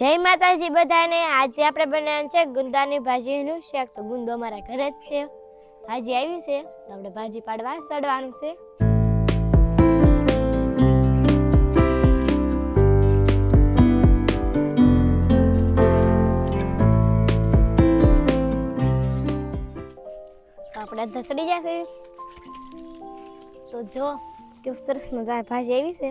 જય માતાજી બધાને। આજે આપણે બનાવવાનું છે ગુંદાની ભાજીનું શાક। તો ગુંદો અમારા ઘરે જ છે, ભાજી આવી છે તો આપણે ભાજી પાડવા સડવાનું છે। તો આપણે ધસડી જશે તો જો કેવું સરસ મજા ભાજી આવી છે।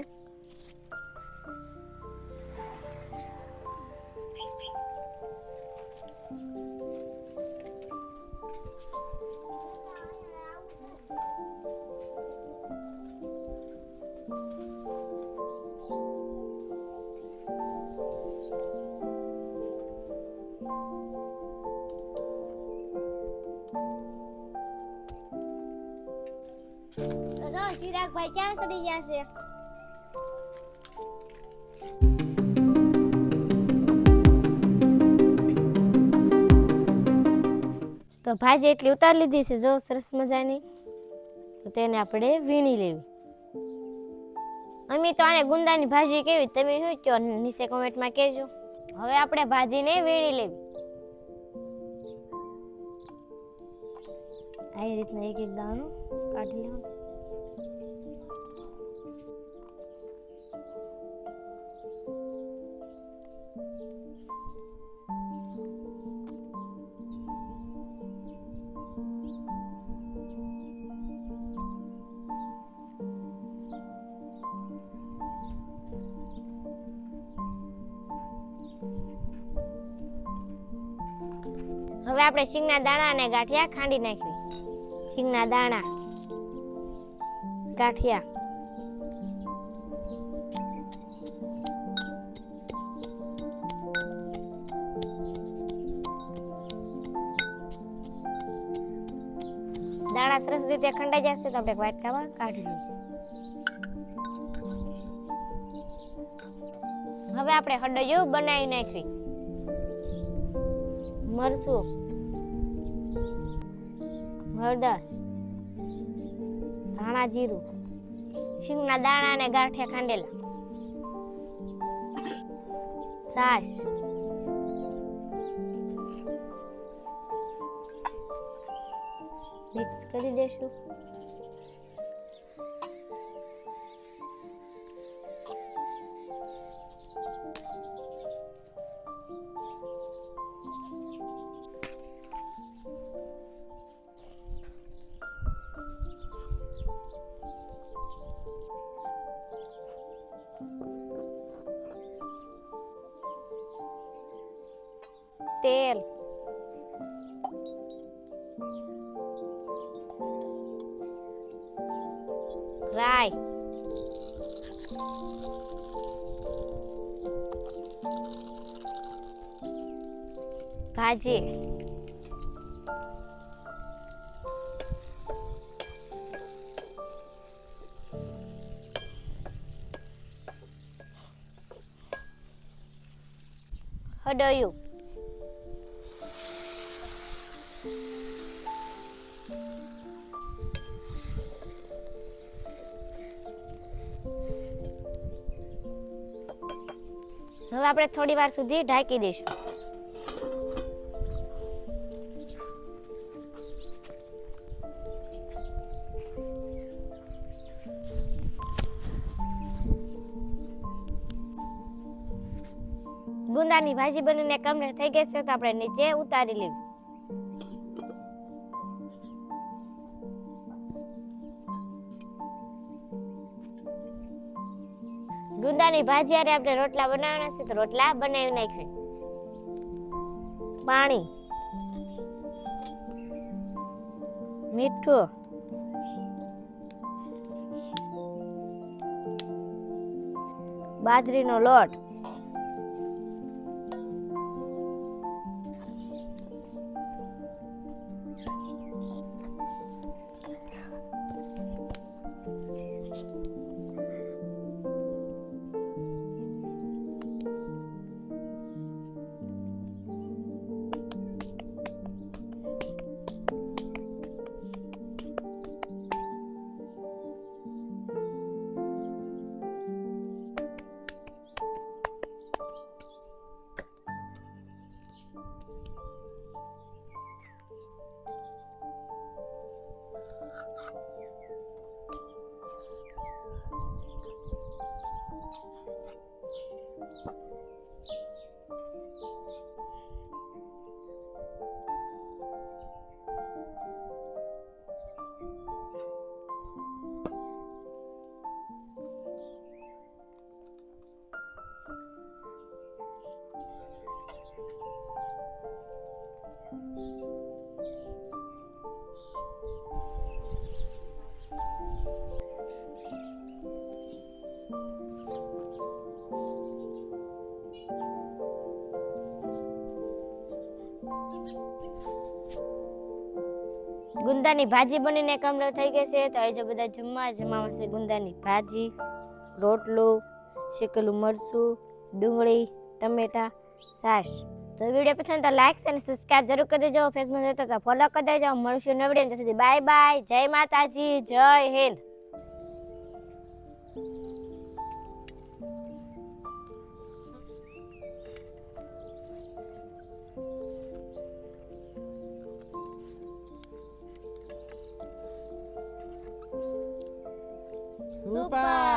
ચિરાગ ભાઈ ક્યાં ચડી ગયા છે? તો ભાજી એટલી ઉતારી લીધી છે જો સરસ મજાની। તો તેને આપણે વીણી લેવી। અમે તો આને ગુંદાની ભાજી કેવી તમે શું કહો નીચે કોમેન્ટમાં કહેજો। હવે આપણે ભાજીને વીણી લેવી। આ રીતના એક એક દાણો કાઢી લેવાનું। હવે આપણે સિંગના દાણા અને ગાંઠિયા ખાંડી નાખવી। સિંગના દાણા, ગાંઠિયા, દાણા સરસ રીતે ખંડાઈ જશે તો આપણે વાટકામાં કાઢી લઈએ। હવે આપણે હળદર બનાવી નાખવી। મરચું, હળદર, ધાણા જીરું, સિંગના દાણા અને ગાંઠિયા ખાંડેલા, છાશ, મિક્સ કરી દેશું। તેલ, રાઈ, ભાજી, હળદર, હવે આપણે થોડી વાર સુધી ઢાંકી દઈશું। ગુંદાની ભાજી બનીને કમ્પ્લીટ થઈ ગઈ છે તો આપણે નીચે ઉતારી લેવી। ગુંદાની ભાજી આરે આપણે રોટલા બનાવવાના છે તો રોટલા બનાવી નાખવી। પાણી, મીઠું, બાજરીનો લોટ, ગુંદાની ભાજી બનીને કમ્પ્લીટ થઈ ગઈ છે. તો આજે બધા જમવામાં છે ગુંદાની ભાજી, રોટલો, શેકેલું મરચું, ડુંગળી, ટમેટા, છાશ. તો વિડીયો પસંદ તો લાઈક અને સબસ્ક્રાઇબ જરૂર કરી દેજો. ફેસબુક જોતો તો ફોલો કરી દેજો. મળશું નવા વિડીયો. ત્યાં સુધી બાય બાય. જય માતાજી, જય હિન્દ. સુપર